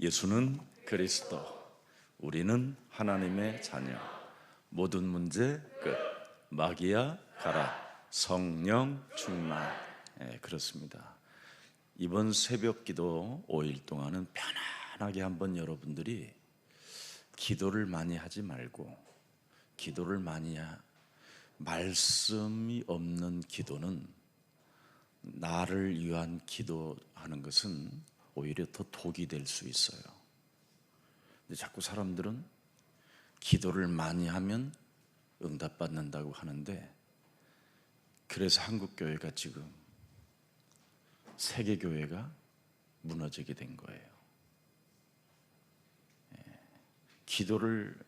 예수는 그리스도, 우리는 하나님의 자녀. 모든 문제 끝. 마귀야 가라. 성령 충만. 그렇습니다. 이번 새벽기도 5일 동안은 편안하게 한번 여러분들이 기도를 많이 하지 말고, 기도를 많이 말씀이 없는 기도는, 나를 위한 기도하는 것은 오히려 더 독이 될 수 있어요. 근데 자꾸 사람들은 기도를 많이 하면 응답받는다고 하는데, 그래서 한국교회가 지금 세계교회가 무너지게 된 거예요. 기도를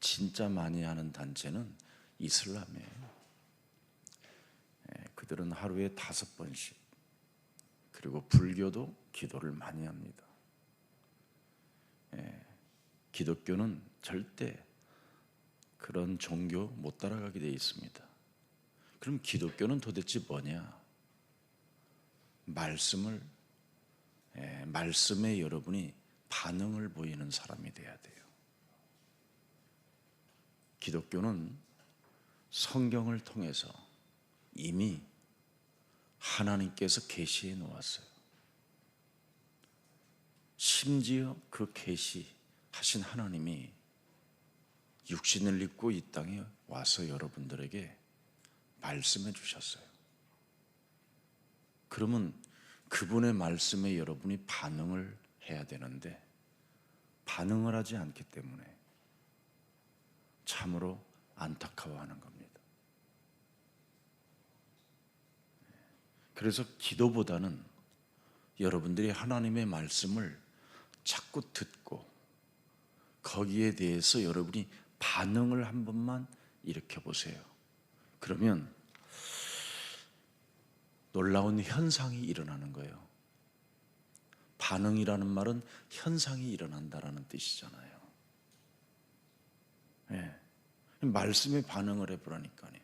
진짜 많이 하는 단체는 이슬람이에요. 그들은 하루에 5번씩, 그리고 불교도 기도를 많이 합니다. 기독교는 절대 그런 종교 못 따라가게 돼 있습니다. 그럼 기독교는 도대체 뭐냐? 말씀에 여러분이 반응을 보이는 사람이 돼야 돼요. 기독교는 성경을 통해서 이미 하나님께서 계시해 놓았어요. 심지어 그 계시하신 하나님이 육신을 입고 이 땅에 와서 여러분들에게 말씀해 주셨어요. 그러면 그분의 말씀에 여러분이 반응을 해야 되는데, 반응을 하지 않기 때문에 참으로 안타까워하는 겁니다. 그래서 기도보다는 여러분들이 하나님의 말씀을 자꾸 듣고 거기에 대해서 여러분이 반응을 한 번만 일으켜 보세요. 그러면 놀라운 현상이 일어나는 거예요. 반응이라는 말은 현상이 일어난다라는 뜻이잖아요. 말씀에 반응을 해보라니까요.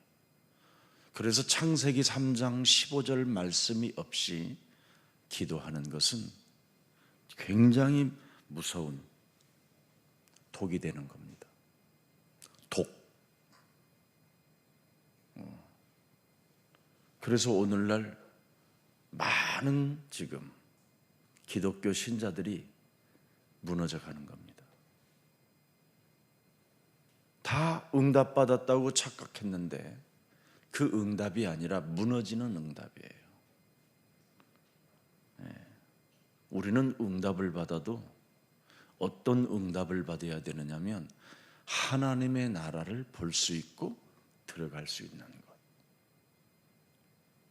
그래서 창세기 3장 15절 말씀이 없이 기도하는 것은 굉장히 무서운 독이 되는 겁니다. 독. 그래서 오늘날 많은 지금 기독교 신자들이 무너져 가는 겁니다. 다 응답받았다고 착각했는데 그 응답이 아니라 무너지는 응답이에요. 우리는 응답을 받아도 어떤 응답을 받아야 되느냐면 하나님의 나라를 볼 수 있고 들어갈 수 있는 것.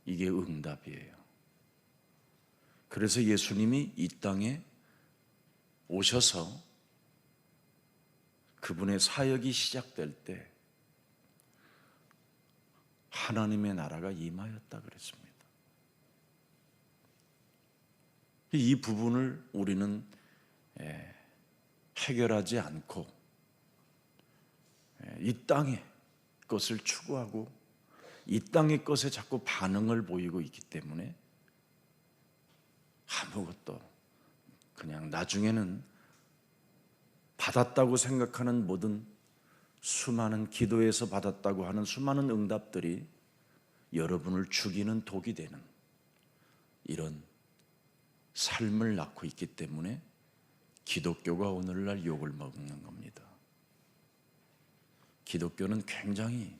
이게 응답이에요. 그래서 예수님이 이 땅에 오셔서 그분의 사역이 시작될 때 하나님의 나라가 임하였다 그랬습니다. 이 부분을 우리는 해결하지 않고 이 땅의 것을 추구하고 이 땅의 것에 자꾸 반응을 보이고 있기 때문에 아무것도, 그냥 나중에는 받았다고 생각하는 모든 수많은 기도에서 받았다고 하는 수많은 응답들이 여러분을 죽이는 독이 되는 이런 삶을 낳고 있기 때문에 기독교가 오늘날 욕을 먹는 겁니다. 기독교는 굉장히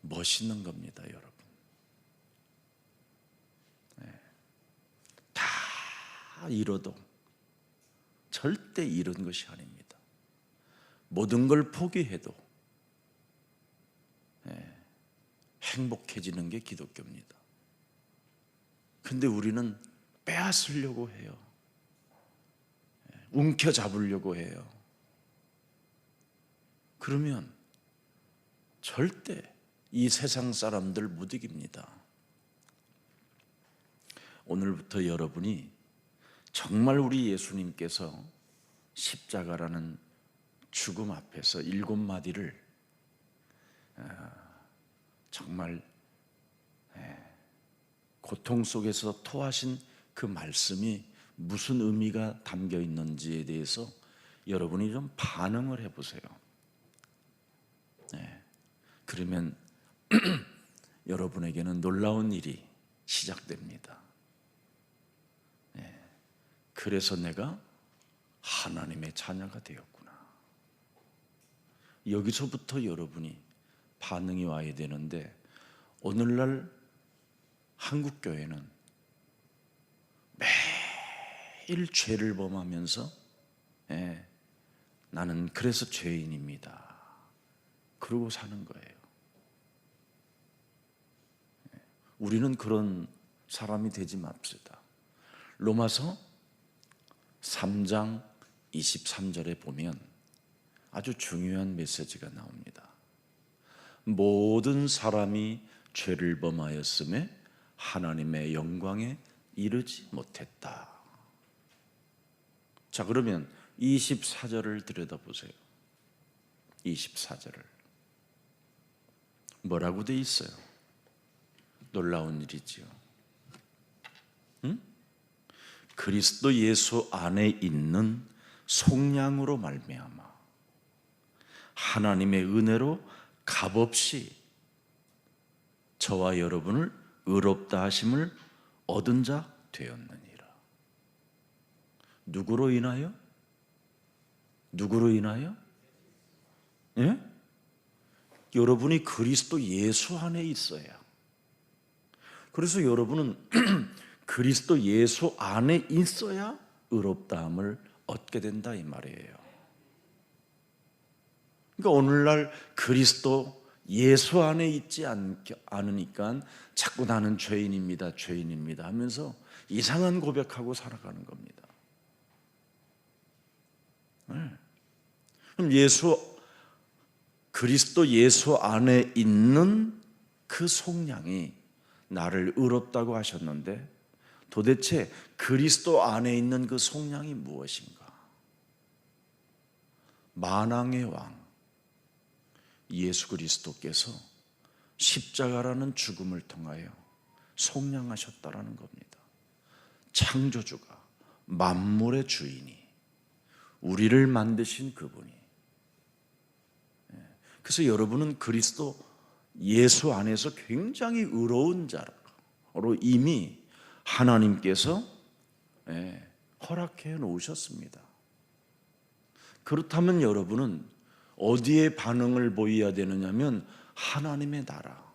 멋있는 겁니다, 여러분. 다 잃어도 절대 잃은 것이 아닙니다. 모든 걸 포기해도 행복해지는 게 기독교입니다. 근데 우리는 빼앗으려고 해요. 움켜잡으려고 해요. 그러면 절대 이 세상 사람들 못 이깁니다. 오늘부터 여러분이 정말 우리 예수님께서 십자가라는 죽음 앞에서 7마디를 정말 고통 속에서 토하신 그 말씀이 무슨 의미가 담겨 있는지에 대해서 여러분이 좀 반응을 해보세요. 네. 그러면 여러분에게는 놀라운 일이 시작됩니다. 네. 그래서 내가 하나님의 자녀가 되었구나. 여기서부터 여러분이 반응이 와야 되는데, 오늘날 한국 교회는 매일 죄를 범하면서 나는 그래서 죄인입니다, 그러고 사는 거예요. 우리는 그런 사람이 되지 맙시다. 로마서 3장 23절에 보면 아주 중요한 메시지가 나옵니다. 모든 사람이 죄를 범하였음에 하나님의 영광에 이르지 못했다. 자, 그러면 24절을 들여다보세요. 24절을 뭐라고 돼 있어요? 놀라운 일이지요. 그리스도 예수 안에 있는 속량으로 말미암아 하나님의 은혜로 값없이 저와 여러분을 의롭다 하심을 얻은 자 되었느니라. 누구로 인하여? 누구로 인하여? 예? 여러분이 그리스도 예수 안에 있어야. 그래서 여러분은 그리스도 예수 안에 있어야 의롭다함을 얻게 된다, 이 말이에요. 그러니까 오늘날 그리스도 예수 안에 있지 않으니까 자꾸 나는 죄인입니다, 죄인입니다 하면서 이상한 고백하고 살아가는 겁니다. 그럼 그리스도 예수 안에 있는 그 속량이 나를 의롭다고 하셨는데, 도대체 그리스도 안에 있는 그 속량이 무엇인가? 만왕의 왕 예수 그리스도께서 십자가라는 죽음을 통하여 속량하셨다라는 겁니다. 창조주가, 만물의 주인이, 우리를 만드신 그분이. 그래서 여러분은 그리스도 예수 안에서 굉장히 의로운 자로 이미 하나님께서 허락해 놓으셨습니다. 그렇다면 여러분은 어디에 반응을 보여야 되느냐면 하나님의 나라.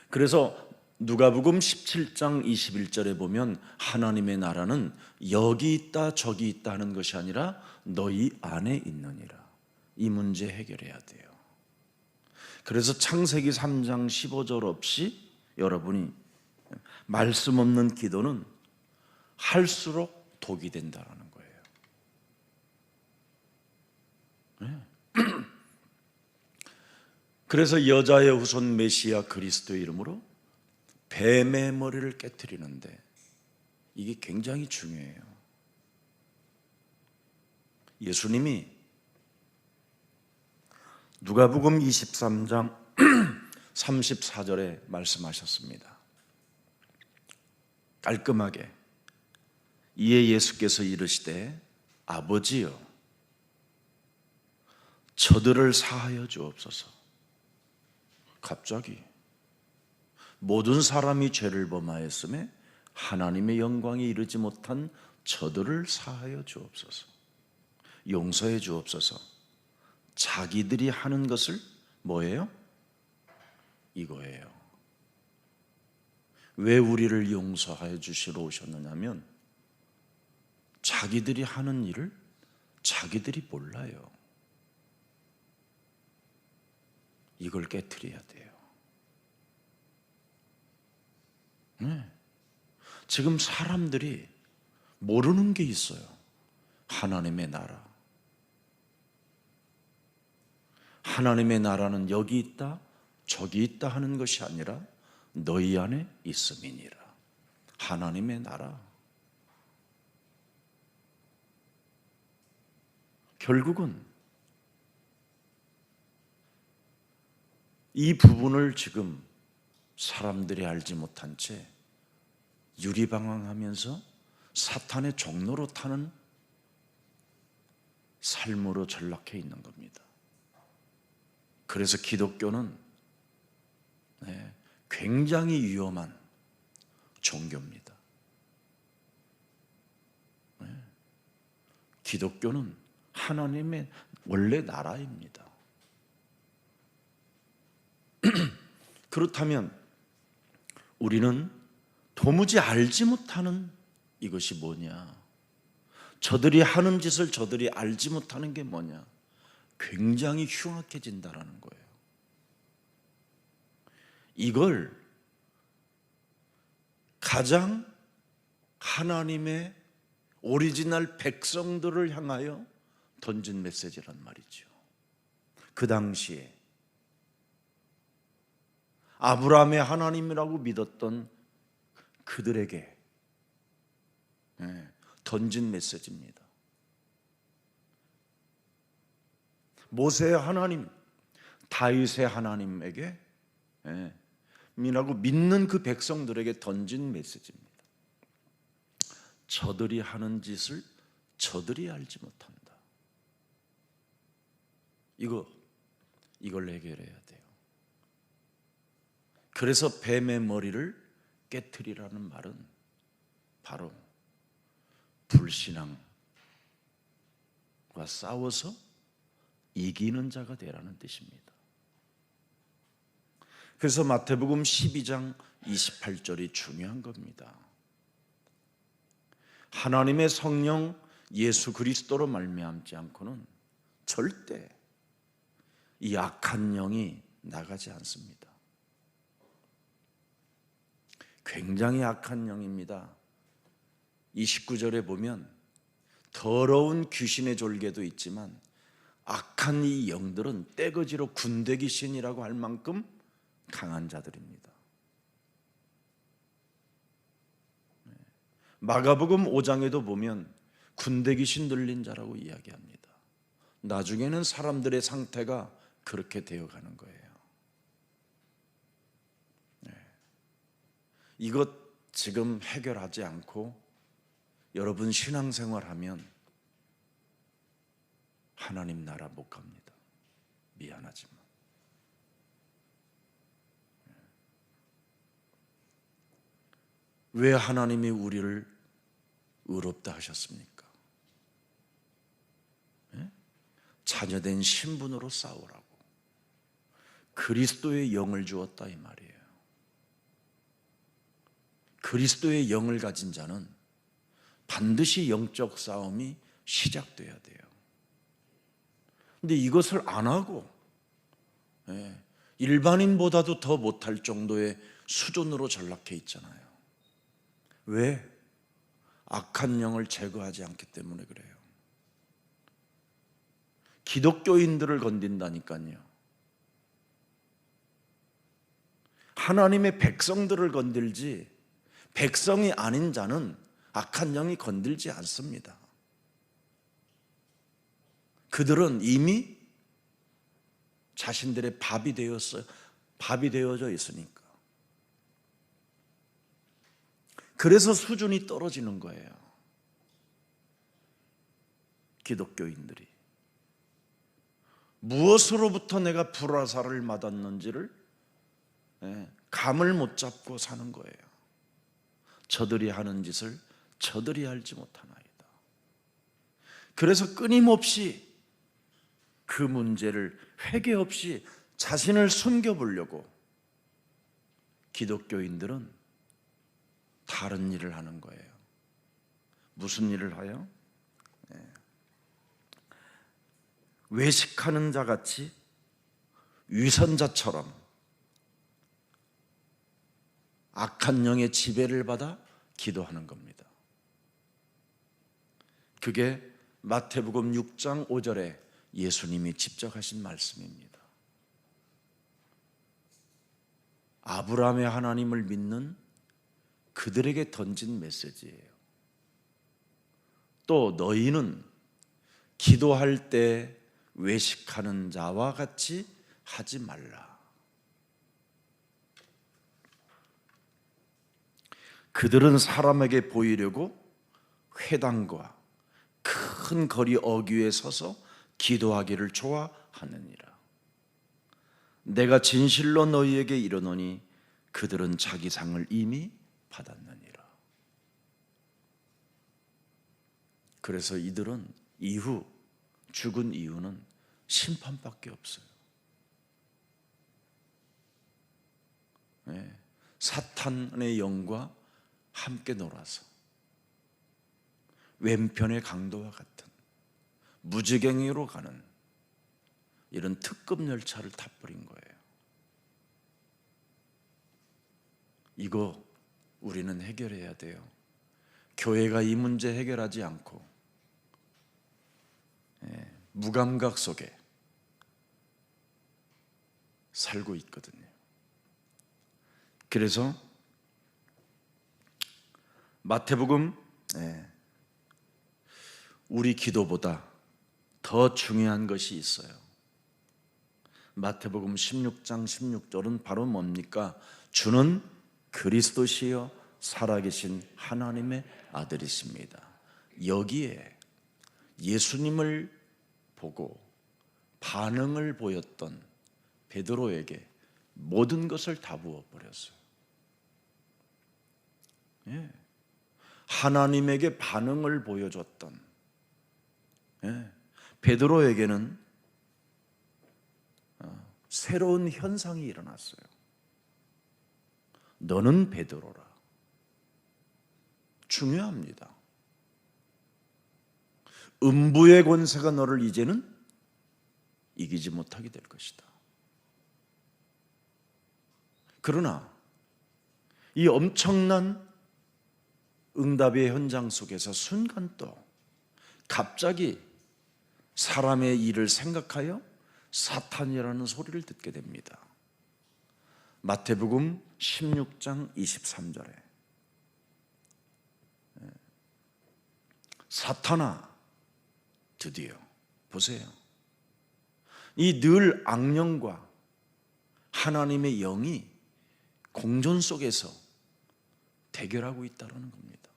그래서 누가복음 17장 21절에 보면 하나님의 나라는 여기 있다 저기 있다 하는 것이 아니라 너희 안에 있느니라. 이 문제 해결해야 돼요. 그래서 창세기 3장 15절 없이 여러분이 말씀 없는 기도는 할수록 독이 된다는 거예요. 그래서 여자의 후손 메시아 그리스도의 이름으로 뱀의 머리를 깨트리는데 이게 굉장히 중요해요. 예수님이 누가복음 23장 34절에 말씀하셨습니다. 깔끔하게. 이에 예수께서 이르시되 아버지여 저들을 사하여 주옵소서. 갑자기 모든 사람이 죄를 범하였음에 하나님의 영광에 이르지 못한 저들을 사하여 주옵소서. 용서해 주옵소서. 자기들이 하는 것을 뭐예요? 이거예요. 왜 우리를 용서하여 주시러 오셨느냐면 자기들이 하는 일을 자기들이 몰라요. 이걸 깨트려야 돼요. 지금 사람들이 모르는 게 있어요. 하나님의 나라. 하나님의 나라는 여기 있다 저기 있다 하는 것이 아니라 너희 안에 있음이니라. 하나님의 나라. 결국은 이 부분을 지금 사람들이 알지 못한 채 유리방황하면서 사탄의 종로로 타는 삶으로 전락해 있는 겁니다. 그래서 기독교는 굉장히 위험한 종교입니다. 기독교는 하나님의 원래 나라입니다. 그렇다면 우리는 도무지 알지 못하는 이것이 뭐냐? 저들이 하는 짓을 저들이 알지 못하는 게 뭐냐? 굉장히 흉악해진다라는 거예요. 이걸 가장 하나님의 오리지널 백성들을 향하여 던진 메시지란 말이죠. 그 당시에 아브라함의 하나님이라고 믿었던 그들에게 던진 메시지입니다. 모세의 하나님, 다윗의 하나님에게 미라고 믿는 그 백성들에게 던진 메시지입니다. 저들이 하는 짓을 저들이 알지 못한다. 이걸 해결해야 돼요. 그래서 뱀의 머리를 깨트리라는 말은 바로 불신앙과 싸워서 이기는 자가 되라는 뜻입니다. 그래서 마태복음 12장 28절이 중요한 겁니다. 하나님의 성령 예수 그리스도로 말미암지 않고는 절대 이 악한 영이 나가지 않습니다. 굉장히 악한 영입니다. 29절에 보면 더러운 귀신의 졸개도 있지만 악한 이 영들은 떼거지로 군대 귀신이라고 할 만큼 강한 자들입니다. 마가복음 5장에도 보면 군대 귀신 들린 자라고 이야기합니다. 나중에는 사람들의 상태가 그렇게 되어가는 거예요. 이것 지금 해결하지 않고 여러분 신앙생활하면 하나님 나라 못 갑니다. 미안하지만. 왜 하나님이 우리를 의롭다 하셨습니까? 자녀된 신분으로 싸우라고 그리스도의 영을 주었다 이 말이에요. 그리스도의 영을 가진 자는 반드시 영적 싸움이 시작돼야 돼요. 근데 이것을 안 하고 일반인보다도 더 못할 정도의 수준으로 전락해 있잖아요. 왜? 악한 영을 제거하지 않기 때문에 그래요. 기독교인들을 건든다니까요. 하나님의 백성들을 건들지 백성이 아닌 자는 악한 영이 건들지 않습니다. 그들은 이미 자신들의 밥이 되어져 있으니까. 그래서 수준이 떨어지는 거예요. 기독교인들이 무엇으로부터 내가 불화살을 맞았는지를 감을 못 잡고 사는 거예요. 저들이 하는 짓을 저들이 알지 못하나이다. 그래서 끊임없이 그 문제를 회개 없이 자신을 숨겨보려고 기독교인들은 다른 일을 하는 거예요. 무슨 일을 하여? 외식하는 자 같이 위선자처럼 악한 영의 지배를 받아 기도하는 겁니다. 그게 마태복음 6장 5절에 예수님이 직접 하신 말씀입니다. 아브라함의 하나님을 믿는 그들에게 던진 메시지예요. 또 너희는 기도할 때 외식하는 자와 같이 하지 말라. 그들은 사람에게 보이려고 회당과 큰 거리 어귀에 서서 기도하기를 좋아하느니라. 내가 진실로 너희에게 이르노니 그들은 자기 상을 이미 받았느니라. 그래서 이들은 이후 죽은 이유는 심판밖에 없어요. 네, 사탄의 영과 함께 놀아서 왼편의 강도와 같은 무지갱이로 가는 이런 특급 열차를 타버린 거예요. 이거 우리는 해결해야 돼요. 교회가 이 문제 해결하지 않고 무감각 속에 살고 있거든요. 그래서 마태복음 우리 기도보다 더 중요한 것이 있어요. 마태복음 16장 16절은 바로 뭡니까? 주는 그리스도시요 살아계신 하나님의 아들이십니다. 여기에 예수님을 보고 반응을 보였던 베드로에게 모든 것을 다 부어버렸어요. 하나님에게 반응을 보여줬던 베드로에게는 새로운 현상이 일어났어요. 너는 베드로라. 중요합니다. 음부의 권세가 너를 이제는 이기지 못하게 될 것이다. 그러나 이 엄청난 응답의 현장 속에서 순간 또 갑자기 사람의 일을 생각하여 사탄이라는 소리를 듣게 됩니다. 마태복음 16장 23절에 사탄아, 드디어 보세요. 이 늘 악령과 하나님의 영이 공존 속에서 대결하고 있다는 겁니다.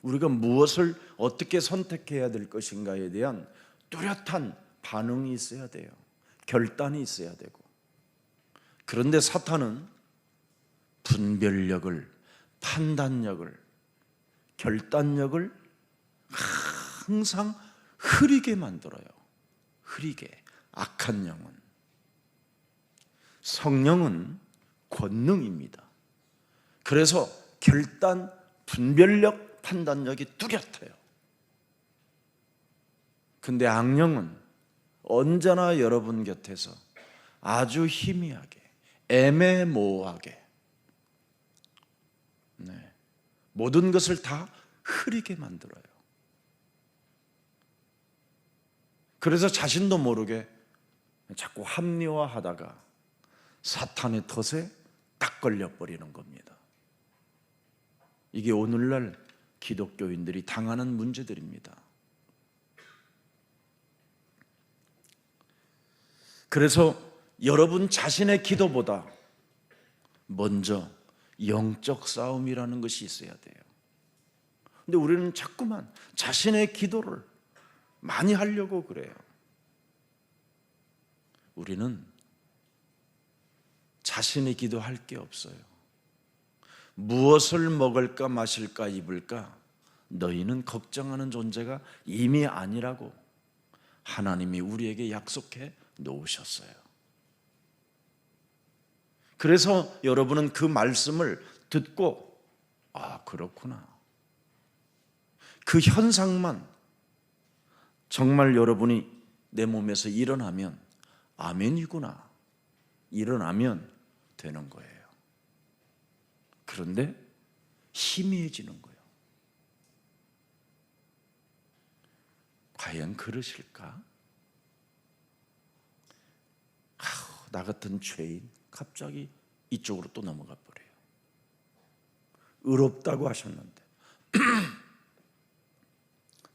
우리가 무엇을 어떻게 선택해야 될 것인가에 대한 뚜렷한 반응이 있어야 돼요. 결단이 있어야 되고. 그런데 사탄은 분별력을, 판단력을, 결단력을 항상 흐리게 만들어요. 흐리게. 악한 영은. 성령은 권능입니다. 그래서 결단, 분별력, 판단력이 뚜렷해요. 근데 악령은 언제나 여러분 곁에서 아주 희미하게, 애매모호하게 모든 것을 다 흐리게 만들어요. 그래서 자신도 모르게 자꾸 합리화하다가 사탄의 덫에 딱 걸려버리는 겁니다. 이게 오늘날 기독교인들이 당하는 문제들입니다. 그래서 여러분 자신의 기도보다 먼저 영적 싸움이라는 것이 있어야 돼요. 근데 우리는 자꾸만 자신의 기도를 많이 하려고 그래요. 우리는 자신의 기도할 게 없어요. 무엇을 먹을까 마실까 입을까 너희는 걱정하는 존재가 이미 아니라고 하나님이 우리에게 약속해 놓으셨어요. 그래서 여러분은 그 말씀을 듣고 아, 그렇구나. 그 현상만 정말 여러분이 내 몸에서 일어나면 아멘이구나. 일어나면 되는 거예요. 그런데 희미해지는 거예요. 과연 그러실까? 나 같은 죄인 갑자기 이쪽으로 또 넘어가 버려요. 의롭다고 하셨는데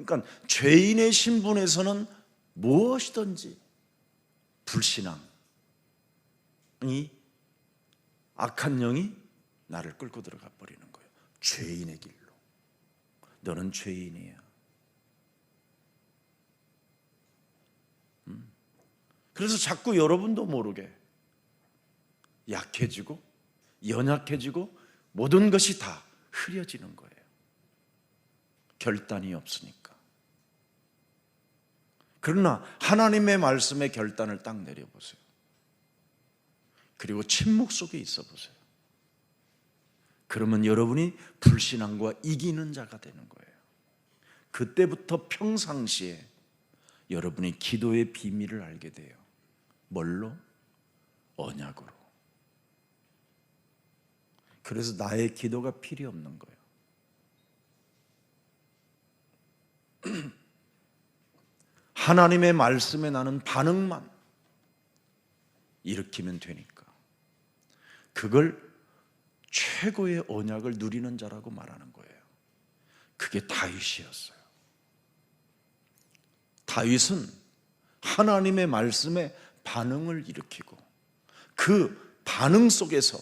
그러니까 죄인의 신분에서는 무엇이든지 불신앙, 이 악한 영이 나를 끌고 들어가 버리는 거예요. 죄인의 길로. 너는 죄인이야. 그래서 자꾸 여러분도 모르게 약해지고 연약해지고 모든 것이 다 흐려지는 거예요. 결단이 없으니까. 그러나 하나님의 말씀의 결단을 딱 내려보세요. 그리고 침묵 속에 있어 보세요. 그러면 여러분이 불신앙과 이기는 자가 되는 거예요. 그때부터 평상시에 여러분이 기도의 비밀을 알게 돼요. 뭘로? 언약으로. 그래서 나의 기도가 필요 없는 거예요. 하나님의 말씀에 나는 반응만 일으키면 되니까. 그걸 최고의 언약을 누리는 자라고 말하는 거예요. 그게 다윗이었어요. 다윗은 하나님의 말씀에 반응을 일으키고 그 반응 속에서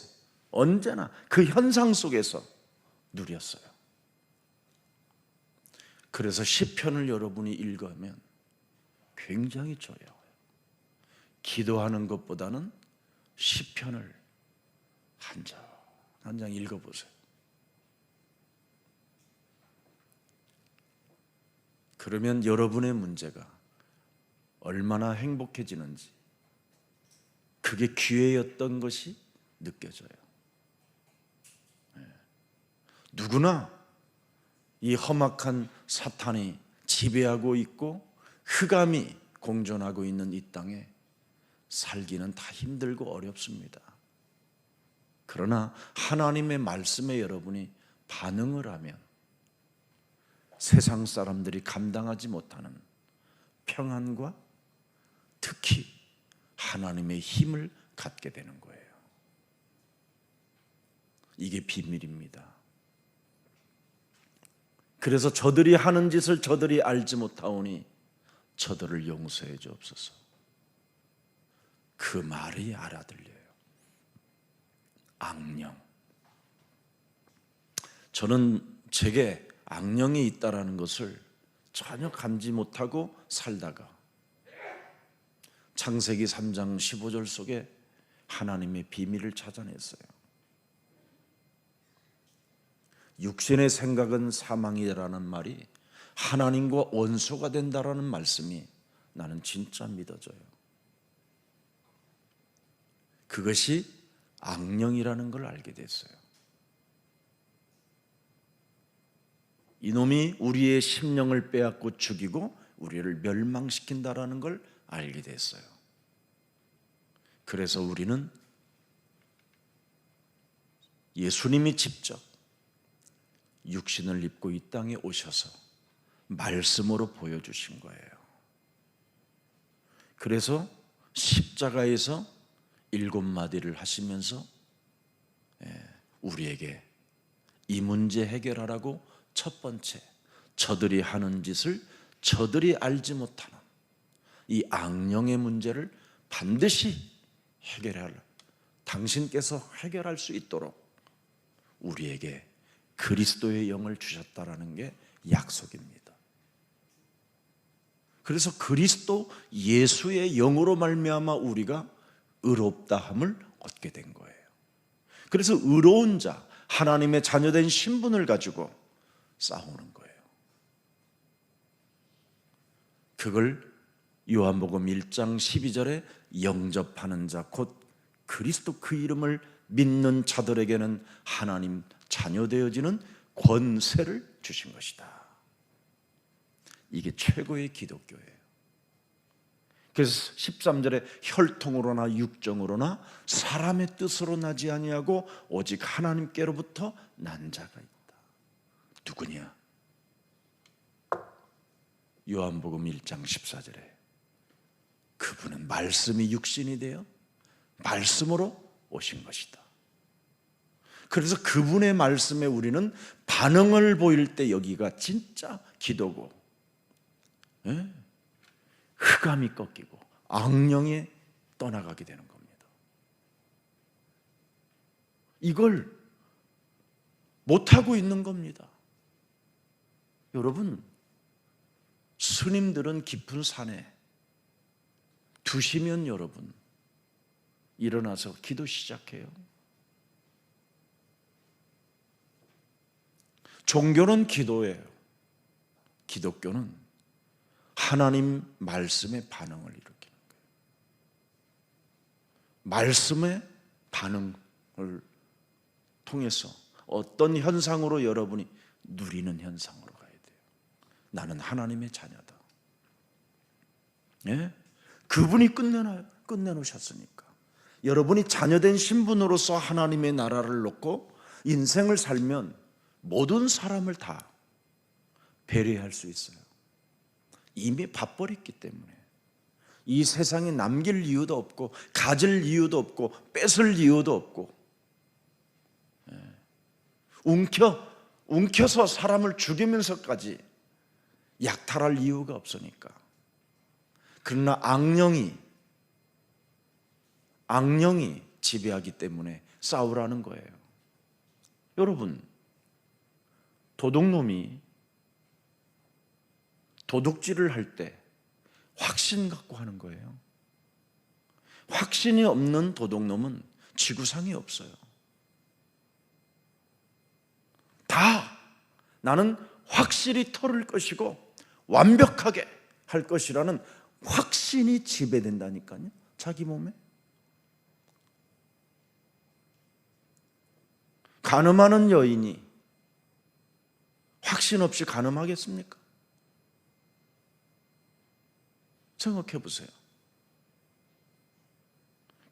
언제나 그 현상 속에서 누렸어요. 그래서 시편을 여러분이 읽으면 굉장히 좋아요. 기도하는 것보다는 시편을 한 장 읽어보세요. 그러면 여러분의 문제가 얼마나 행복해지는지, 그게 기회였던 것이 느껴져요. 누구나 이 험악한 사탄이 지배하고 있고 흑암이 공존하고 있는 이 땅에 살기는 다 힘들고 어렵습니다. 그러나 하나님의 말씀에 여러분이 반응을 하면 세상 사람들이 감당하지 못하는 평안과 특히 하나님의 힘을 갖게 되는 거예요. 이게 비밀입니다. 그래서 저들이 하는 짓을 저들이 알지 못하오니 저들을 용서해 주옵소서. 그 말이 알아들려요. 악령. 저는 제게 악령이 있다라는 것을 전혀 감지 못하고 살다가 창세기 3장 15절 속에 하나님의 비밀을 찾아냈어요. 육신의 생각은 사망이라는 말이 하나님과 원수가 된다라는 말씀이 나는 진짜 믿어져요. 그것이 악령이라는 걸 알게 됐어요. 이놈이 우리의 심령을 빼앗고 죽이고 우리를 멸망시킨다라는 걸 알게 됐어요. 그래서 우리는 예수님이 직접 육신을 입고 이 땅에 오셔서 말씀으로 보여주신 거예요. 그래서 십자가에서 7마디를 하시면서 우리에게 이 문제 해결하라고 첫 번째, 저들이 하는 짓을 저들이 알지 못하는 이 악령의 문제를 반드시 해결할, 당신께서 해결할 수 있도록 우리에게 그리스도의 영을 주셨다라는 게 약속입니다. 그래서 그리스도 예수의 영으로 말미암아 우리가 의롭다함을 얻게 된 거예요. 그래서 의로운 자, 하나님의 자녀된 신분을 가지고 싸우는 거예요. 그걸 요한복음 1장 12절에 영접하는 자, 곧 그리스도 그 이름을 믿는 자들에게는 하나님 자녀 되어지는 권세를 주신 것이다. 이게 최고의 기독교예요. 그래서 13절에 혈통으로나 육정으로나 사람의 뜻으로 나지 아니하고 오직 하나님께로부터 난 자가 있다. 누구냐? 요한복음 1장 14절에 그분은 말씀이 육신이 되어 말씀으로 오신 것이다. 그래서 그분의 말씀에 우리는 반응을 보일 때 여기가 진짜 기도고, 흑암이 꺾이고 악령이 떠나가게 되는 겁니다. 이걸 못하고 있는 겁니다. 여러분, 스님들은 깊은 산에 두시면 여러분 일어나서 기도 시작해요. 종교는 기도예요. 기독교는 하나님 말씀의 반응을 일으키는 거예요. 말씀의 반응을 통해서 어떤 현상으로 여러분이 누리는 현상으로 가야 돼요. 나는 하나님의 자녀다. 예? 그분이 끝내놓으셨으니까. 여러분이 자녀된 신분으로서 하나님의 나라를 놓고 인생을 살면 모든 사람을 다 배려할 수 있어요. 이미 밥벌이했기 때문에 이 세상에 남길 이유도 없고 가질 이유도 없고 뺏을 이유도 없고, 움켜서 사람을 죽이면서까지 약탈할 이유가 없으니까. 그러나 악령이 지배하기 때문에 싸우라는 거예요. 여러분, 도둑놈이 도둑질을 할 때 확신 갖고 하는 거예요. 확신이 없는 도둑놈은 지구상에 없어요. 다 나는 확실히 털을 것이고 완벽하게 할 것이라는 확신이 지배된다니까요, 자기 몸에. 간음하는 여인이 확신 없이 간음하겠습니까? 생각해 보세요.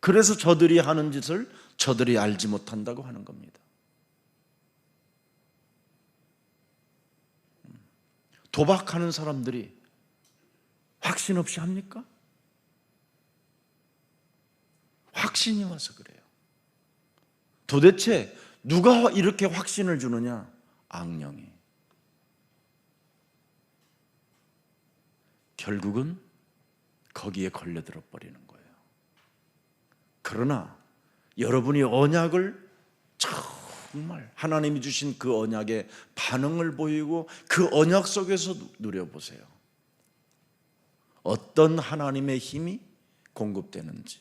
그래서 저들이 하는 짓을 저들이 알지 못한다고 하는 겁니다. 도박하는 사람들이 확신 없이 합니까? 확신이 와서 그래요. 도대체 누가 이렇게 확신을 주느냐? 악령이. 결국은 거기에 걸려들어 버리는 거예요. 그러나 여러분이 언약을 정말 하나님이 주신 그 언약에 반응을 보이고 그 언약 속에서 누려보세요. 어떤 하나님의 힘이 공급되는지.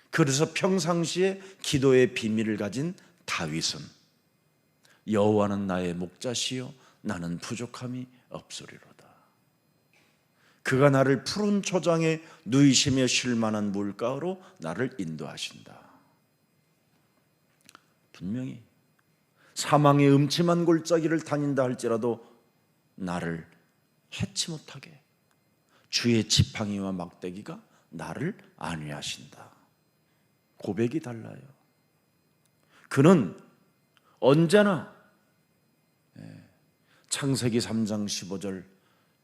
그래서 평상시에 기도의 비밀을 가진 다윗은 여호와는 나의 목자시요 나는 부족함이 없으리로다. 그가 나를 푸른 초장에 누이시며 쉴 만한 물가로 나를 인도하신다. 분명히 사망의 음침한 골짜기를 다닌다 할지라도 나를 해치 못하게 주의 지팡이와 막대기가 나를 안위하신다. 고백이 달라요. 그는 언제나 창세기 3장 15절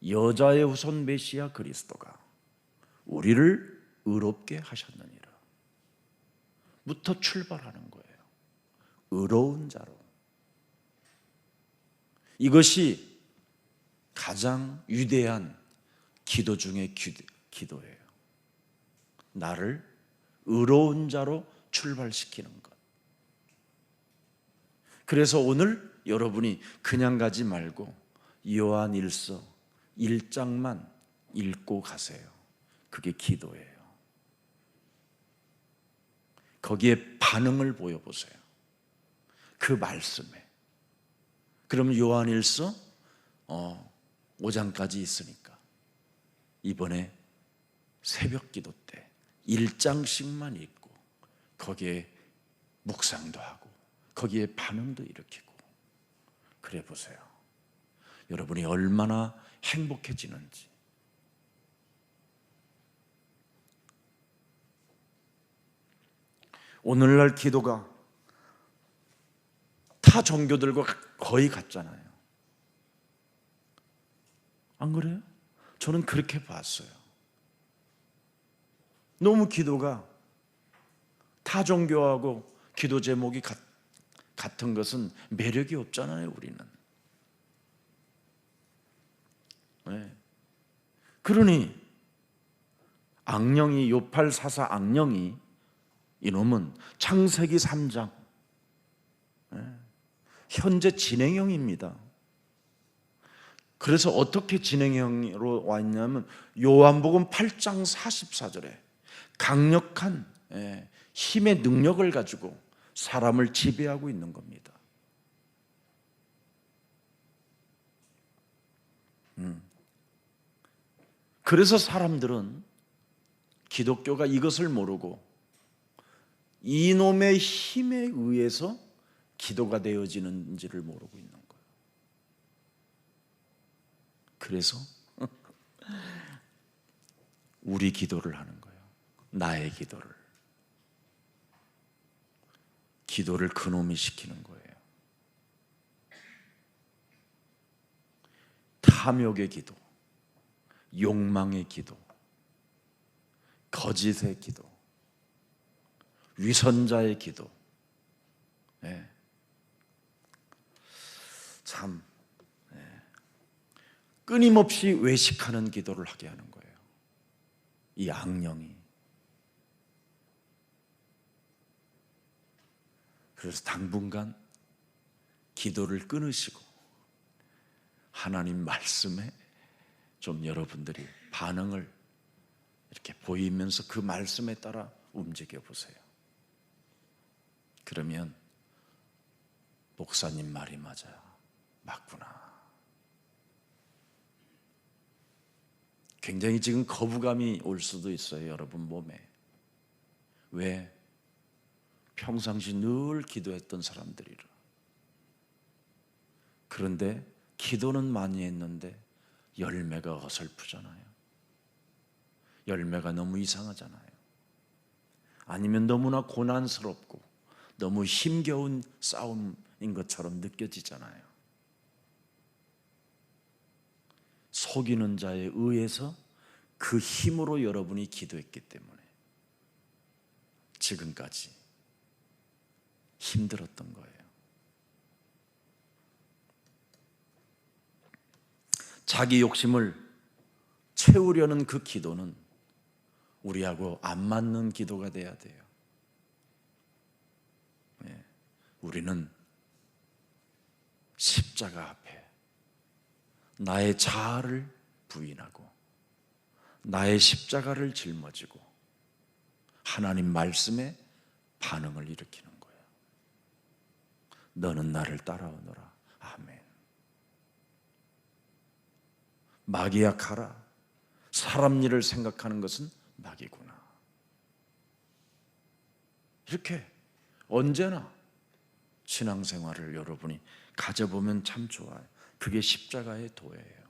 여자의 후손 메시아 그리스도가 우리를 의롭게 하셨느니라 부터 출발하는 거예요. 의로운 자로. 이것이 가장 위대한 기도 중의 기도예요. 나를 의로운 자로 출발시키는 것. 그래서 오늘 여러분이 그냥 가지 말고 요한일서 1장만 읽고 가세요. 그게 기도예요. 거기에 반응을 보여보세요. 그 말씀에. 그럼 요한일서 5장까지 있으니까 이번에 새벽 기도 때 1장씩만 읽고 거기에 묵상도 하고 거기에 반응도 일으키고 그래 보세요. 여러분이 얼마나 행복해지는지. 오늘날 기도가 타 종교들과 거의 같잖아요. 안 그래요? 저는 그렇게 봤어요. 너무 기도가 타 종교하고 기도 제목이 같은 것은 매력이 없잖아요, 우리는. 네. 그러니 악령이 요팔사사 악령이 이놈은 창세기 3장 현재 진행형입니다. 그래서 어떻게 진행형으로 와 있냐면 요한복음 8장 44절에 강력한 힘의 능력을 가지고 사람을 지배하고 있는 겁니다. 그래서 사람들은 기독교가 이것을 모르고 이놈의 힘에 의해서 기도가 되어지는지를 모르고 있는 거예요. 그래서 우리 기도를 하는 거예요. 나의 기도를 그놈이 시키는 거예요. 탐욕의 기도, 욕망의 기도, 거짓의 기도, 위선자의 기도. 참 끊임없이 외식하는 기도를 하게 하는 거예요. 이 악령이. 그래서 당분간 기도를 끊으시고 하나님 말씀에 좀 여러분들이 반응을 이렇게 보이면서 그 말씀에 따라 움직여 보세요. 그러면 목사님 말이 맞아요. 맞구나. 굉장히 지금 거부감이 올 수도 있어요, 여러분 몸에. 왜? 평상시 늘 기도했던 사람들이라. 그런데 기도는 많이 했는데 열매가 어설프잖아요. 열매가 너무 이상하잖아요. 아니면 너무나 고난스럽고 너무 힘겨운 싸움인 것처럼 느껴지잖아요. 속이는 자에 의해서 그 힘으로 여러분이 기도했기 때문에 지금까지 힘들었던 거예요. 자기 욕심을 채우려는 그 기도는 우리하고 안 맞는 기도가 돼야 돼요. 우리는 십자가 앞에 나의 자아를 부인하고 나의 십자가를 짊어지고 하나님 말씀에 반응을 일으키는 거예요. 너는 나를 따라오너라. 아멘. 마귀야 가라. 사람 일을 생각하는 것은 마귀구나. 이렇게 언제나 신앙생활을 여러분이 가져보면 참 좋아요. 그게 십자가의 도예요.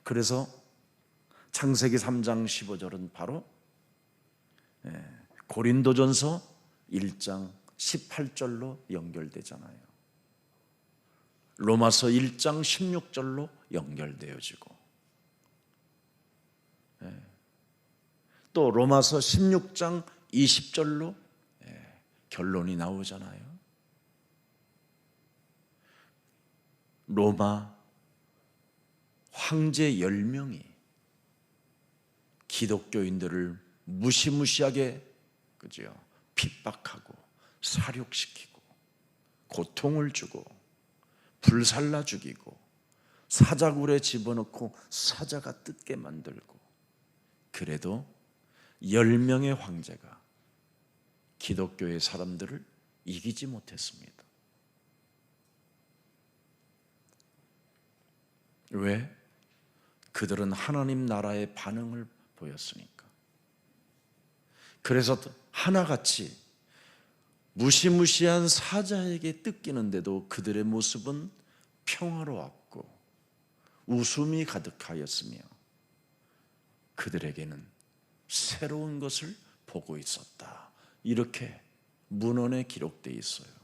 그래서 창세기 3장 15절은 바로 고린도전서 1장 18절로 연결되잖아요. 로마서 1장 16절로 연결되어지고 또 로마서 16장 20절로 결론이 나오잖아요. 로마 황제 10명이 기독교인들을 무시무시하게 그죠? 핍박하고 살육시키고 고통을 주고 불살라 죽이고 사자굴에 집어넣고 사자가 뜯게 만들고 그래도 10명의 황제가 기독교의 사람들을 이기지 못했습니다. 왜? 그들은 하나님 나라의 반응을 보였으니까. 그래서 하나같이 무시무시한 사자에게 뜯기는데도 그들의 모습은 평화로웠고 웃음이 가득하였으며 그들에게는 새로운 것을 보고 있었다. 이렇게 문헌에 기록되어 있어요.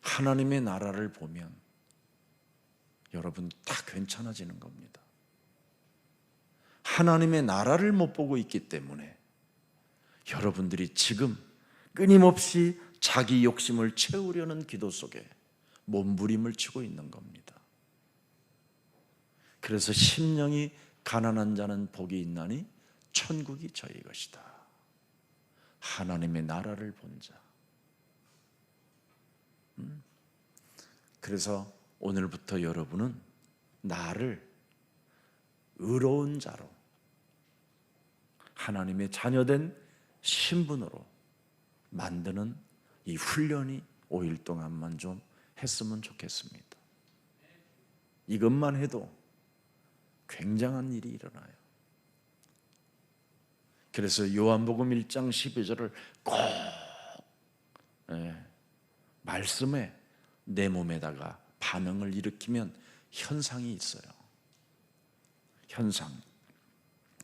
하나님의 나라를 보면 여러분 다 괜찮아지는 겁니다. 하나님의 나라를 못 보고 있기 때문에 여러분들이 지금 끊임없이 자기 욕심을 채우려는 기도 속에 몸부림을 치고 있는 겁니다. 그래서 심령이 가난한 자는 복이 있나니 천국이 저희 것이다. 하나님의 나라를 본 자. 그래서 오늘부터 여러분은 나를 의로운 자로, 하나님의 자녀된 신분으로 만드는 이 훈련이 5일 동안만 좀 했으면 좋겠습니다. 이것만 해도 굉장한 일이 일어나요. 그래서 요한복음 1장 12절을 꼭 말씀에 내 몸에다가 반응을 일으키면 현상이 있어요. 현상이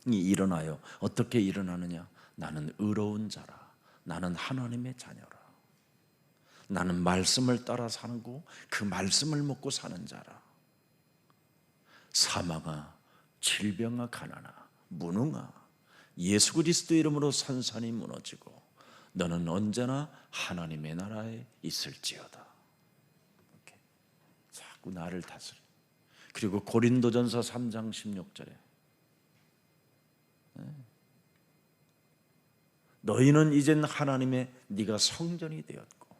일어나요. 어떻게 일어나느냐? 나는 의로운 자라. 나는 하나님의 자녀라. 나는 말씀을 따라 사는 거, 그 말씀을 먹고 사는 자라. 사망아, 질병아, 가난아, 무능아, 예수 그리스도 이름으로 산산이 무너지고 너는 언제나 하나님의 나라에 있을지어다. 이렇게 자꾸 나를 다스려. 그리고 고린도전서 3장 16절에 너희는 이젠 하나님의 네가 성전이 되었고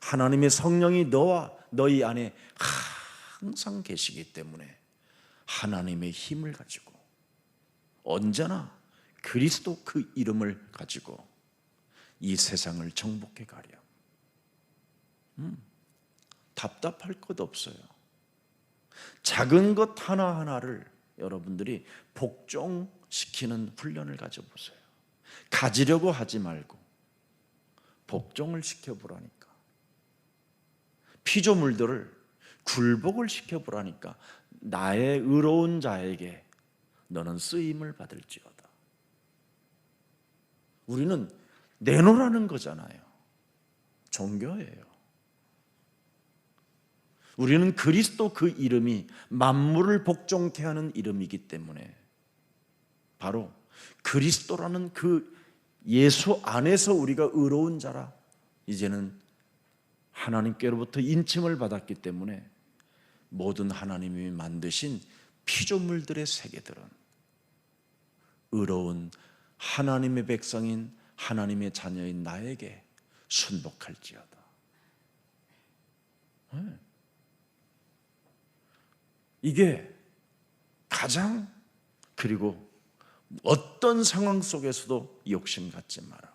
하나님의 성령이 너와 너희 안에 항상 계시기 때문에 하나님의 힘을 가지고 언제나 그리스도 그 이름을 가지고 이 세상을 정복해 가렴. 답답할 것 없어요. 작은 것 하나하나를 여러분들이 복종시키는 훈련을 가져보세요. 가지려고 하지 말고 복종을 시켜보라니까. 피조물들을 굴복을 시켜보라니까. 나의 의로운 자에게 너는 쓰임을 받을지어다. 우리는 내놓으라는 거잖아요. 종교예요. 우리는 그리스도 그 이름이 만물을 복종케 하는 이름이기 때문에 바로 그리스도라는 그 예수 안에서 우리가 의로운 자라. 이제는 하나님께로부터 인침을 받았기 때문에 모든 하나님이 만드신 피조물들의 세계들은 의로운 하나님의 백성인 하나님의 자녀인 나에게 순복할지어다. 이게 가장, 그리고 어떤 상황 속에서도 욕심 갖지 마라.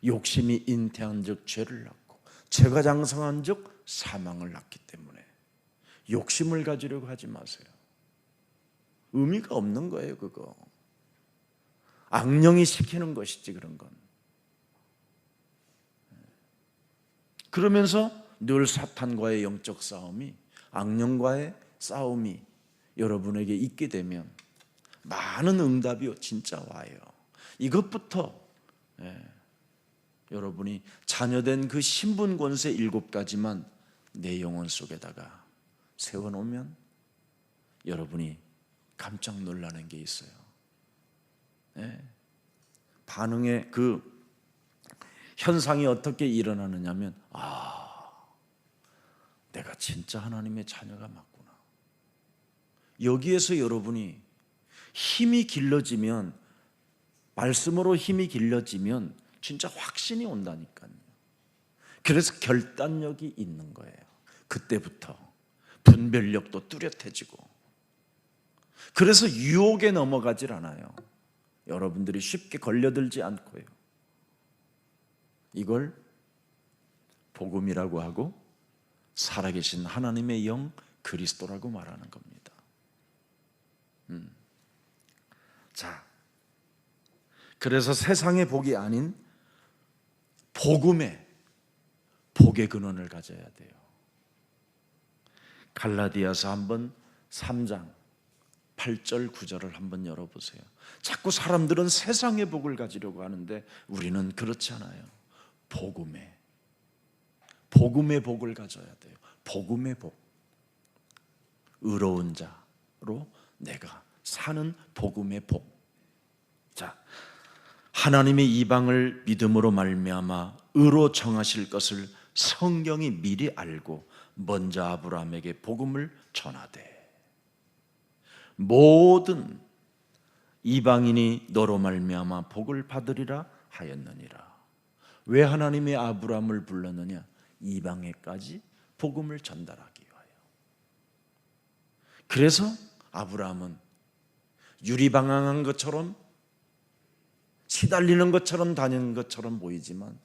욕심이 잉태한 즉 죄를 낳고 죄가 장성한 즉 사망을 낳기 때문에 욕심을 가지려고 하지 마세요. 의미가 없는 거예요. 그거 악령이 시키는 것이지 그런 건. 그러면서 늘 사탄과의 영적 싸움이, 악령과의 싸움이 여러분에게 있게 되면 많은 응답이 진짜 와요. 이것부터 여러분이 자녀된 그 신분 권세 7가지만 내 영혼 속에다가 세워놓으면 여러분이 깜짝 놀라는 게 있어요. 반응의 그 현상이 어떻게 일어나느냐면, 내가 진짜 하나님의 자녀가 맞구나. 여기에서 여러분이 힘이 길러지면, 말씀으로 힘이 길러지면 진짜 확신이 온다니까요. 그래서 결단력이 있는 거예요. 그때부터 분별력도 뚜렷해지고, 그래서 유혹에 넘어가질 않아요. 여러분들이 쉽게 걸려들지 않고요. 이걸 복음이라고 하고 살아계신 하나님의 영 그리스도라고 말하는 겁니다. 자, 그래서 세상의 복이 아닌 복음의 근원을 가져야 돼요. 갈라디아서 한번 3장 8절 9절을 한번 열어보세요. 자꾸 사람들은 세상의 복을 가지려고 하는데 우리는 그렇지 않아요. 복음의 복을 가져야 돼요. 복음의 복. 의로운 자로 내가 사는 복음의 복. 자, 하나님의 이방을 믿음으로 말미암아 의로 정하실 것을 성경이 미리 알고 먼저 아브라함에게 복음을 전하되 모든 이방인이 너로 말미암아 복을 받으리라 하였느니라. 왜 하나님이 아브라함을 불렀느냐? 이방에까지 복음을 전달하기 위하여. 그래서 아브라함은 유리방황한 것처럼, 시달리는 것처럼 다니는 것처럼 보이지만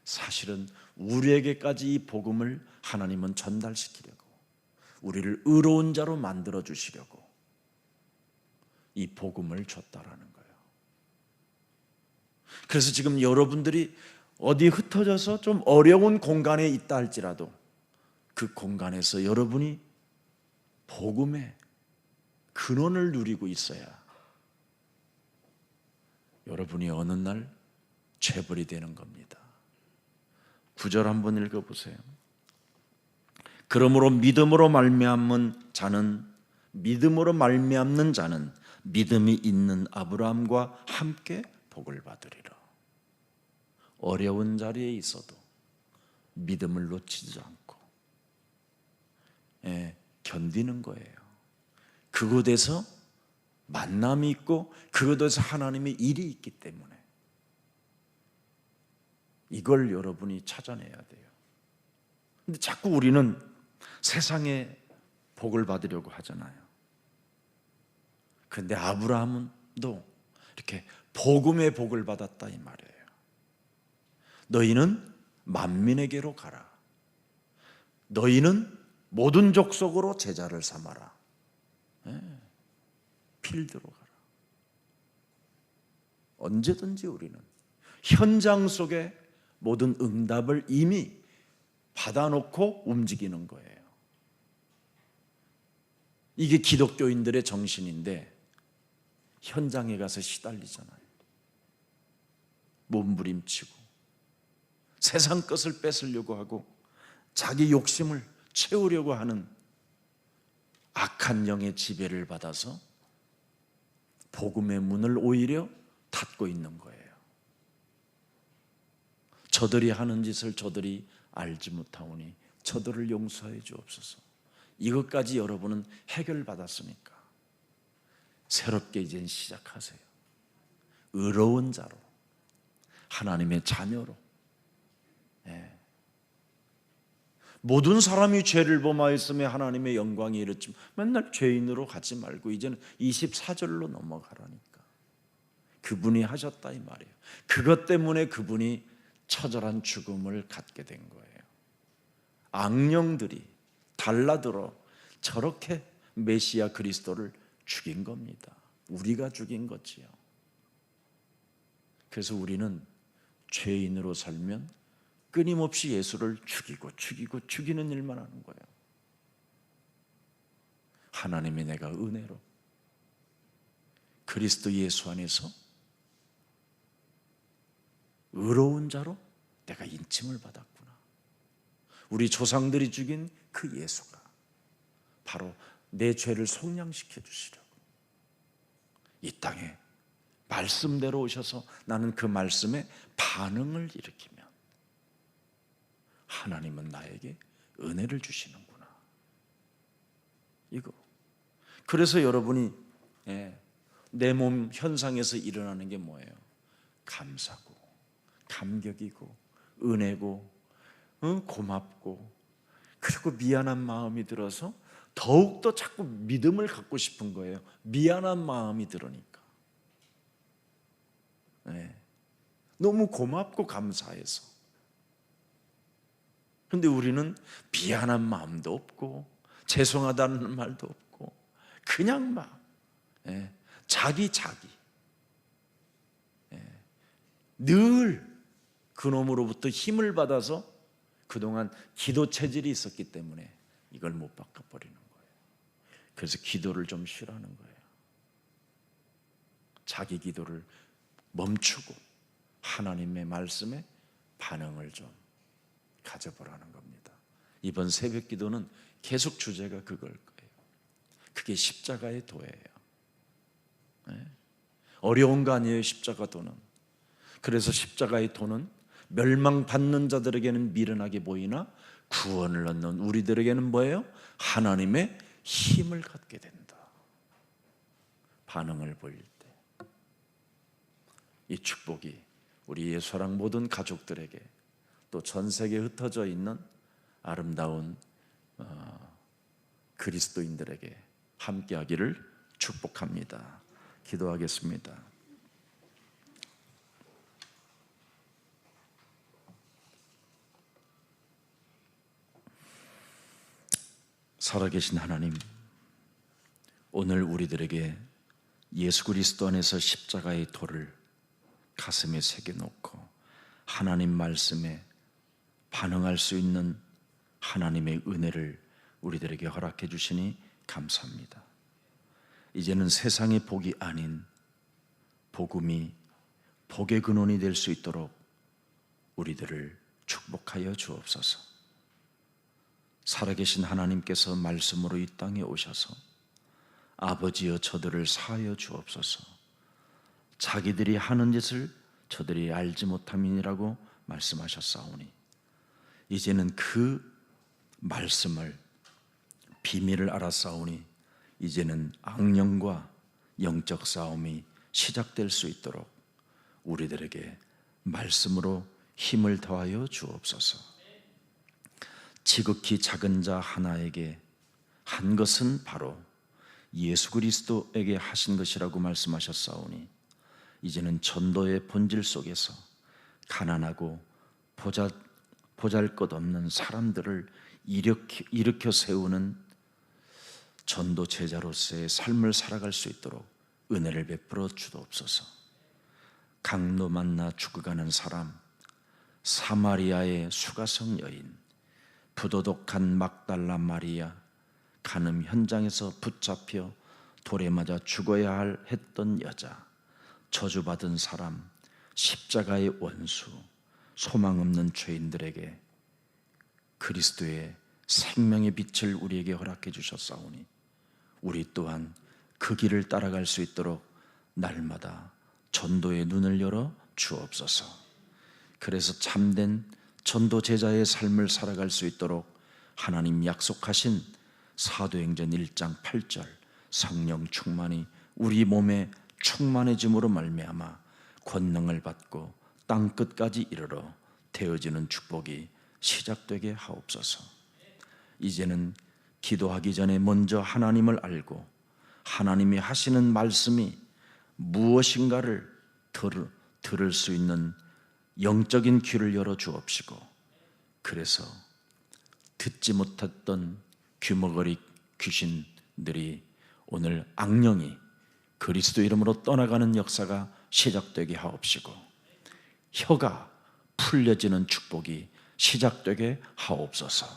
사실은 우리에게까지 이 복음을 하나님은 전달시키려고, 우리를 의로운 자로 만들어 주시려고 이 복음을 줬다라는 거예요. 그래서 지금 여러분들이 어디 흩어져서 좀 어려운 공간에 있다 할지라도 그 공간에서 여러분이 복음의 근원을 누리고 있어야 여러분이 어느 날 재벌이 되는 겁니다. 9절 한번 읽어보세요. 그러므로 믿음으로 말미암는 자는 믿음이 있는 아브라함과 함께 복을 받으리라. 어려운 자리에 있어도 믿음을 놓치지 않고 견디는 거예요. 그곳에서 만남이 있고 그곳에서 하나님의 일이 있기 때문에 이걸 여러분이 찾아내야 돼요. 근데 자꾸 우리는 세상에 복을 받으려고 하잖아요. 그런데 아브라함도 이렇게 복음의 복을 받았다 이 말이에요. 너희는 만민에게로 가라. 너희는 모든 족속으로 제자를 삼아라. 필드로 가라. 언제든지 우리는 현장 속에 모든 응답을 이미 받아놓고 움직이는 거예요. 이게 기독교인들의 정신인데 현장에 가서 시달리잖아요. 몸부림치고 세상 것을 뺏으려고 하고 자기 욕심을 채우려고 하는 악한 영의 지배를 받아서 복음의 문을 오히려 닫고 있는 거예요. 저들이 하는 짓을 저들이 알지 못하오니 저들을 용서해 주옵소서. 이것까지 여러분은 해결받았으니까 새롭게 이제 시작하세요. 의로운 자로, 하나님의 자녀로. 모든 사람이 죄를 범하였으며 하나님의 영광이 이렇지만 맨날 죄인으로 가지 말고 이제는 24절로 넘어가라니까. 그분이 하셨다 이 말이에요. 그것 때문에 그분이 처절한 죽음을 갖게 된 거예요. 악령들이 달라들어 저렇게 메시아 그리스도를 죽인 겁니다. 우리가 죽인 거지요. 그래서 우리는 죄인으로 살면 끊임없이 예수를 죽이는 일만 하는 거예요. 하나님이 내가 은혜로 그리스도 예수 안에서 의로운 자로 내가 인침을 받았구나. 우리 조상들이 죽인 그 예수가 바로 내 죄를 속량시켜 주시려고 이 땅에 말씀대로 오셔서 나는 그 말씀에 반응을 일으키면 하나님은 나에게 은혜를 주시는구나. 이거. 그래서 여러분이 내 몸 현상에서 일어나는 게 뭐예요? 감사고 감격이고 은혜고 고맙고 그리고 미안한 마음이 들어서 더욱더 자꾸 믿음을 갖고 싶은 거예요. 미안한 마음이 들으니까. 너무 고맙고 감사해서. 그런데 우리는 미안한 마음도 없고 죄송하다는 말도 없고 그냥 막 자기 늘 그놈으로부터 힘을 받아서 그동안 기도 체질이 있었기 때문에 이걸 못 바꿔버리는 거예요. 그래서 기도를 좀 쉬라는 거예요. 자기 기도를 멈추고 하나님의 말씀에 반응을 좀 가져보라는 겁니다. 이번 새벽 기도는 계속 주제가 그걸 거예요. 그게 십자가의 도예요. 어려운 거 아니에요, 십자가 도는. 그래서 십자가의 도는 멸망받는 자들에게는 미련하게 보이나 구원을 얻는 우리들에게는 뭐예요? 하나님의 힘을 갖게 된다. 반응을 보일 때 이 축복이 우리 예수사랑 모든 가족들에게 또 전 세계에 흩어져 있는 아름다운 그리스도인들에게 함께하기를 축복합니다. 기도하겠습니다. 살아계신 하나님, 오늘 우리들에게 예수 그리스도 안에서 십자가의 도를 가슴에 새겨놓고 하나님 말씀에 반응할 수 있는 하나님의 은혜를 우리들에게 허락해 주시니 감사합니다. 이제는 세상의 복이 아닌 복음이 복의 근원이 될 수 있도록 우리들을 축복하여 주옵소서. 살아계신 하나님께서 말씀으로 이 땅에 오셔서 아버지여 저들을 사하여 주옵소서. 자기들이 하는 짓을 저들이 알지 못함이니라고 말씀하셨사오니 이제는 그 말씀을 비밀을 알았사오니 이제는 악령과 영적 싸움이 시작될 수 있도록 우리들에게 말씀으로 힘을 더하여 주옵소서. 지극히 작은 자 하나에게 한 것은 바로 예수 그리스도에게 하신 것이라고 말씀하셨사오니 이제는 전도의 본질 속에서 가난하고 보잘것없는 사람들을 일으켜 세우는 전도 제자로서의 삶을 살아갈 수 있도록 은혜를 베풀어 주옵소서. 강로 만나 죽어가는 사람, 사마리아의 수가성 여인, 부도덕한 막달라 마리아, 간음 현장에서 붙잡혀 돌에 맞아 죽어야 했던 여자, 저주받은 사람, 십자가의 원수, 소망 없는 죄인들에게 그리스도의 생명의 빛을 우리에게 허락해 주셨사오니 우리 또한 그 길을 따라갈 수 있도록 날마다 전도의 눈을 열어 주옵소서. 그래서 참된 전도 제자의 삶을 살아갈 수 있도록 하나님 약속하신 사도행전 1장 8절 성령 충만이 우리 몸에 충만해짐으로 말미암아 권능을 받고 땅끝까지 이르러 되어지는 축복이 시작되게 하옵소서. 이제는 기도하기 전에 먼저 하나님을 알고 하나님이 하시는 말씀이 무엇인가를 들을 수 있는 영적인 귀를 열어 주옵시고, 그래서 듣지 못했던 귀머거리 귀신들이 오늘 악령이 그리스도 이름으로 떠나가는 역사가 시작되게 하옵시고, 혀가 풀려지는 축복이 시작되게 하옵소서.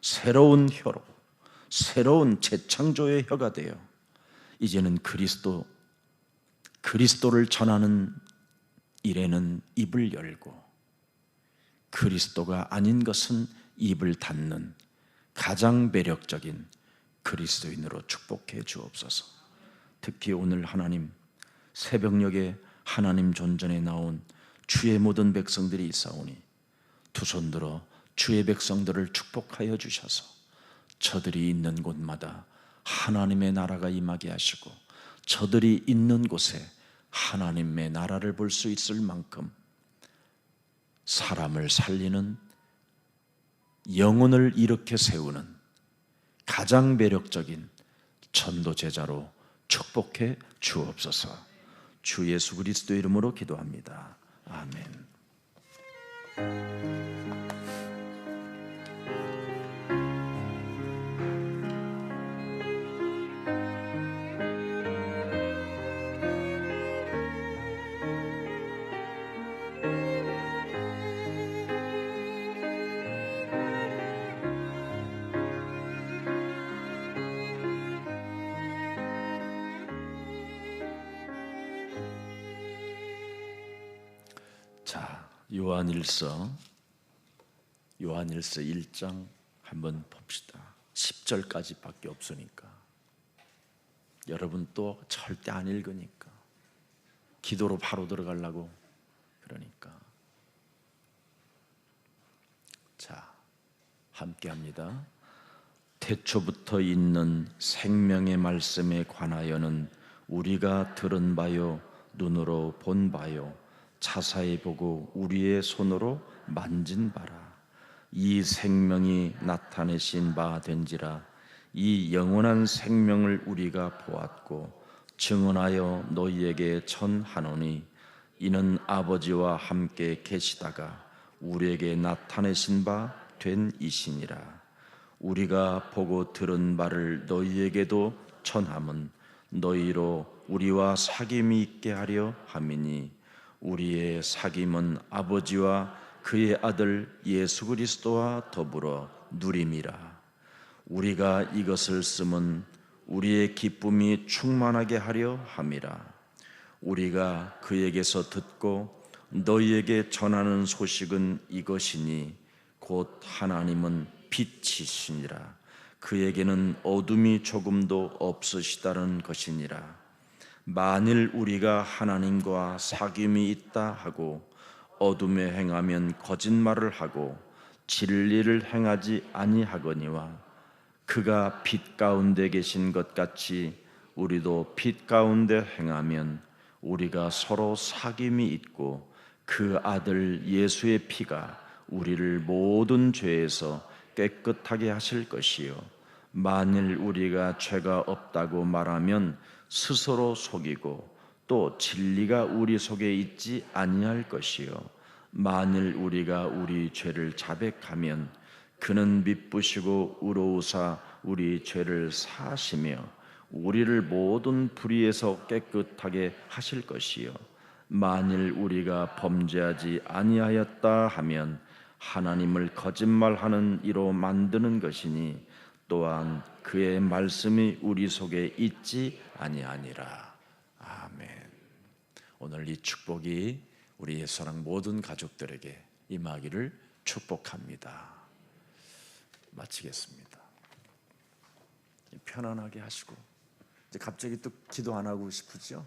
새로운 혀로, 새로운 재창조의 혀가 되어 이제는 그리스도를 전하는 일에는 입을 열고 그리스도가 아닌 것은 입을 닫는 가장 매력적인 그리스도인으로 축복해 주옵소서. 특히 오늘 하나님 새벽녘에 하나님 존전에 나온 주의 모든 백성들이 있사오니 두 손 들어 주의 백성들을 축복하여 주셔서 저들이 있는 곳마다 하나님의 나라가 임하게 하시고 저들이 있는 곳에 하나님의 나라를 볼 수 있을 만큼 사람을 살리는, 영혼을 일으켜 세우는 가장 매력적인 전도 제자로 축복해 주옵소서. 주 예수 그리스도 이름으로 기도합니다. 아멘. 자, 요한일서 1장 한번 봅시다. 10절까지 밖에 없으니까 여러분 또 절대 안 읽으니까 기도로 바로 들어가려고 그러니까 자, 함께 합니다. 태초부터 있는 생명의 말씀에 관하여는 우리가 들은 바요 눈으로 본 바요 자세히 보고 우리의 손으로 만진 바라. 이 생명이 나타내신 바 된지라. 이 영원한 생명을 우리가 보았고 증언하여 너희에게 전하노니 이는 아버지와 함께 계시다가 우리에게 나타내신 바 된 이시니라. 우리가 보고 들은 바를 너희에게도 전함은 너희로 우리와 사귐이 있게 하려 함이니 우리의 사귐은 아버지와 그의 아들 예수 그리스도와 더불어 누림이라. 우리가 이것을 쓰면 우리의 기쁨이 충만하게 하려 함이라. 우리가 그에게서 듣고 너희에게 전하는 소식은 이것이니 곧 하나님은 빛이시니라. 그에게는 어둠이 조금도 없으시다는 것이니라. 만일 우리가 하나님과 사귐이 있다 하고 어둠에 행하면 거짓말을 하고 진리를 행하지 아니하거니와 그가 빛 가운데 계신 것 같이 우리도 빛 가운데 행하면 우리가 서로 사귐이 있고 그 아들 예수의 피가 우리를 모든 죄에서 깨끗하게 하실 것이요 만일 우리가 죄가 없다고 말하면 스스로 속이고 또 진리가 우리 속에 있지 아니할 것이요 만일 우리가 우리 죄를 자백하면 그는 미쁘시고 의로우사 우리 죄를 사하시며 우리를 모든 불의에서 깨끗하게 하실 것이요 만일 우리가 범죄하지 아니하였다 하면 하나님을 거짓말하는 이로 만드는 것이니 또한 그의 말씀이 우리 속에 있지 아니하니라. 아멘. 오늘 이 축복이 우리 옛사랑 모든 가족들에게 임하기를 축복합니다. 마치겠습니다. 편안하게 하시고 이제 갑자기 또 기도 안 하고 싶으죠?